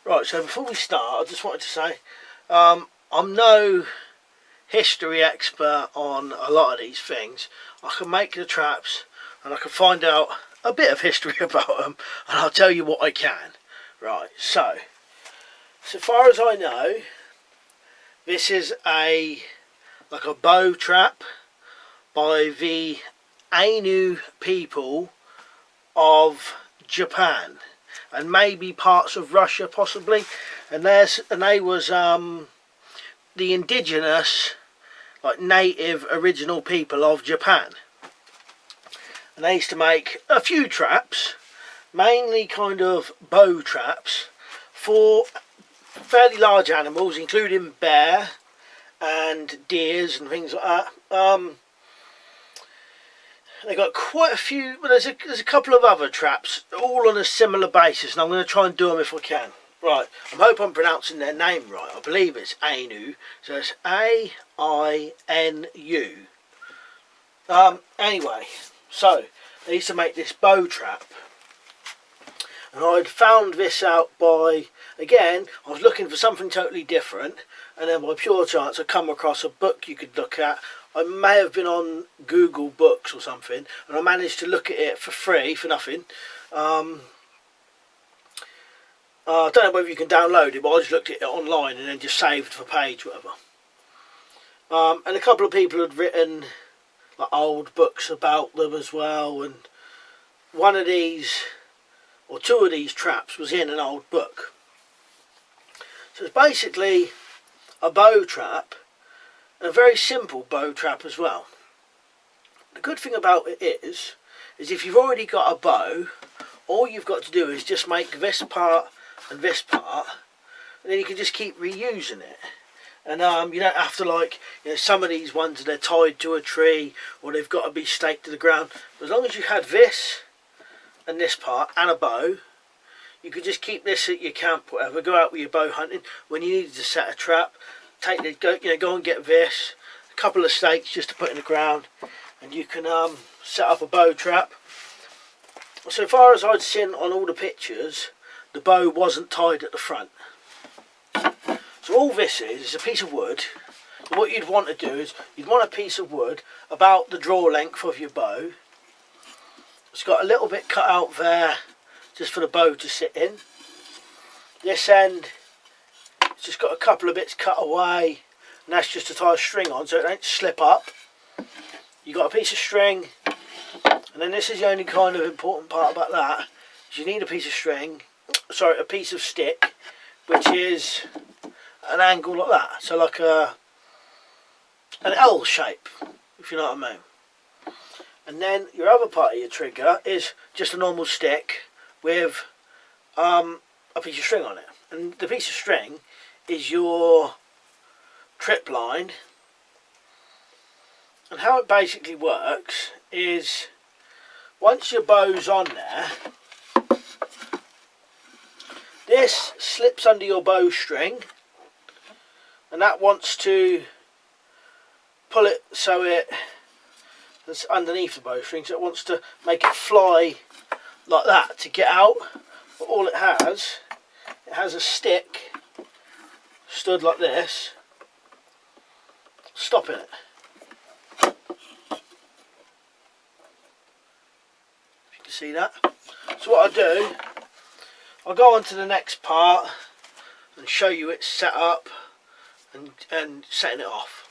Right, so before we start, I just wanted to say I'm no history expert on a lot of these things. I can make the traps and I can find out a bit of history about them, and I'll tell you what I can. Right, so far as I know, this is like a bow trap by the Ainu people of Japan, and maybe parts of Russia possibly, and they was the indigenous, like native original people of Japan, and they used to make a few traps, mainly kind of bow traps for fairly large animals, including bear and deers and things like that. They got quite a few, but there's a couple of other traps, all on a similar basis, and I'm going to try and do them if I can. Right, I hope I'm pronouncing their name right. I believe it's Ainu, so it's A-I-N-U. Anyway, so they used to make this bow trap, and I'd found this out by, again, I was looking for something totally different, and then by pure chance I come across a book you could look at. I may have been on Google Books or something, and I managed to look at it for free, for nothing. I don't know whether you can download it, but I just looked at it online and then just saved the page, whatever. And a couple of people had written like old books about them as well, and one of these, or two of these traps was in an old book. So it's basically a bow trap, a very simple bow trap as well. The good thing about it is if you've already got a bow, all you've got to do is just make this part and this part, and then you can just keep reusing it. And you don't have to, like, you know, some of these ones they're tied to a tree or they've got to be staked to the ground. But as long as you had this and this part and a bow, you could just keep this at your camp, whatever. Go out with your bow hunting when you needed to set a trap. Go and get this, a couple of stakes just to put in the ground, and you can set up a bow trap. So far as I'd seen on all the pictures, the bow wasn't tied at the front. So all this is a piece of wood. And what you'd want to do is you'd want a piece of wood about the draw length of your bow. It's got a little bit cut out there just for the bow to sit in. This end, it's just got a couple of bits cut away, and that's just to tie a string on so it don't slip up. You got a piece of string, and then this is the only kind of important part about that, is you need a piece of string, sorry, a piece of stick, which is an angle like that, so like an L shape, if you know what I mean. And then your other part of your trigger is just a normal stick with a piece of string on it, and the piece of string is your trip line. And how it basically works is once your bow's on there, this slips under your bowstring, and that wants to pull it so it's underneath the bowstring, so it wants to make it fly like that to get out. But all it has a stick stood like this, stopping it. If you can see that. So what I do, I'll go on to the next part and show you its set up and setting it off.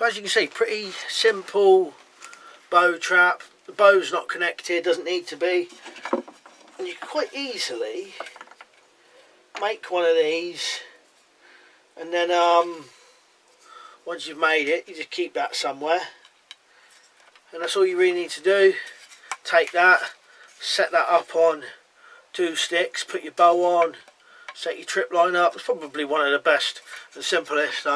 So as you can see, pretty simple bow trap. The bow's not connected, doesn't need to be. And you can quite easily make one of these, and then once you've made it, you just keep that somewhere. And that's all you really need to do. Take that, set that up on 2 sticks, put your bow on, set your trip line up. It's probably one of the best and simplest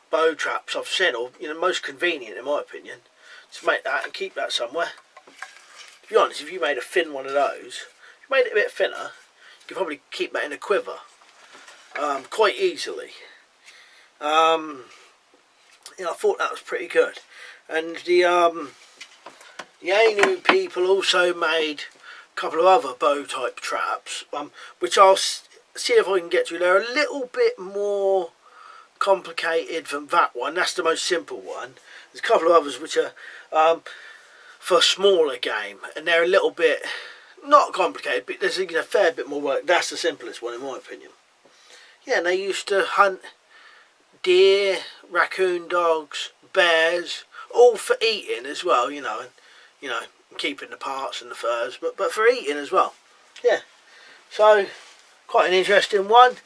bow traps I've seen, or most convenient in my opinion. Just make that and keep that somewhere. To be honest, if you made a thin one of those, if you made it a bit thinner, you could probably keep that in a quiver quite easily. I thought that was pretty good. And the Ainu people also made a couple of other bow type traps, which I'll see if I can get to. They're a little bit more complicated than that one. That's the most simple one. There's a couple of others which are for smaller game, and they're a little bit not complicated, but there's a fair bit more work. That's the simplest one in my opinion. Yeah, and they used to hunt deer, raccoon dogs, bears, all for eating as well, and keeping the parts and the furs, but for eating as well. Yeah, so quite an interesting one.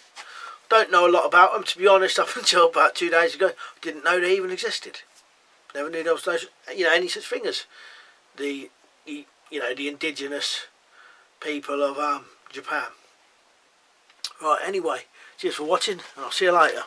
Don't know a lot about them, to be honest. Up until about 2 days ago, didn't know they even existed. Never knew there was any such thing as the indigenous people of Japan. Right, anyway, cheers for watching, and I'll see you later.